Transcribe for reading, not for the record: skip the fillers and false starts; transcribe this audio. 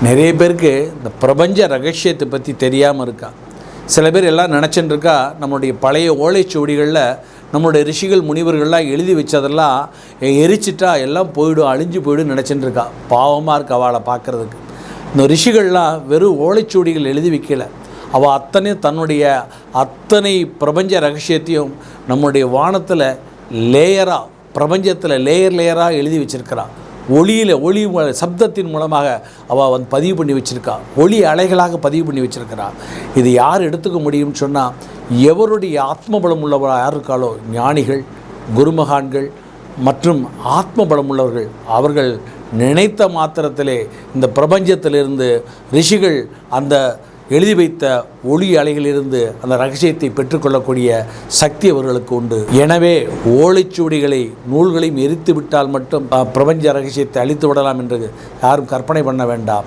நிறைய பேருக்கு இந்த பிரபஞ்ச ரகசியத்தை பற்றி தெரியாமல் இருக்கா. சில பேர் எல்லாம் நினச்சின்னு இருக்கா, நம்மளுடைய பழைய ஓலைச்சுவடிகளில் நம்மளுடைய ரிஷிகள் முனிவர்கள்லாம் எழுதி வச்சதெல்லாம் எரிச்சிட்டா எல்லாம் போயிடும், அழிஞ்சு போயிடும் நினச்சின்னு இருக்கா. பாவமாக இருக்கு அவளை பார்க்குறதுக்கு. இந்த ரிஷிகள்லாம் வெறும் ஓலைச்சுவடிகள் எழுதி வைக்கலை. அவள் தன்னுடைய அத்தனை பிரபஞ்ச ரகசியத்தையும் நம்முடைய வானத்தில் லேயராக, பிரபஞ்சத்தில் லேயராக எழுதி வச்சிருக்கிறாள். ஒளி சப்தத்தின் மூலமாக அவள் பதிவு பண்ணி வச்சுருக்கா. ஒளி அலைகளாக பதிவு பண்ணி வச்சுருக்கிறா. இது யார் எடுத்துக்க முடியும்னு சொன்னால், எவருடைய ஆத்மபலம் உள்ளவராக யார் இருக்காளோ, ஞானிகள், குருமகான்கள் மற்றும் ஆத்மபலம் உள்ளவர்கள், அவர்கள் நினைத்த மாத்திரத்திலே இந்த பிரபஞ்சத்திலிருந்து ரிஷிகள் அந்த எழுதி வைத்த ஒளி அலைகளிலிருந்து அந்த ரகசியத்தை பெற்றுக்கொள்ளக்கூடிய சக்தி அவர்களுக்கு உண்டு. எனவே ஓலைச்சுவடிகளை, நூல்களையும் எரித்து விட்டால் மட்டும் பிரபஞ்ச ரகசியத்தை அழித்து விடலாம் என்று யாரும் கற்பனை பண்ண வேண்டாம்.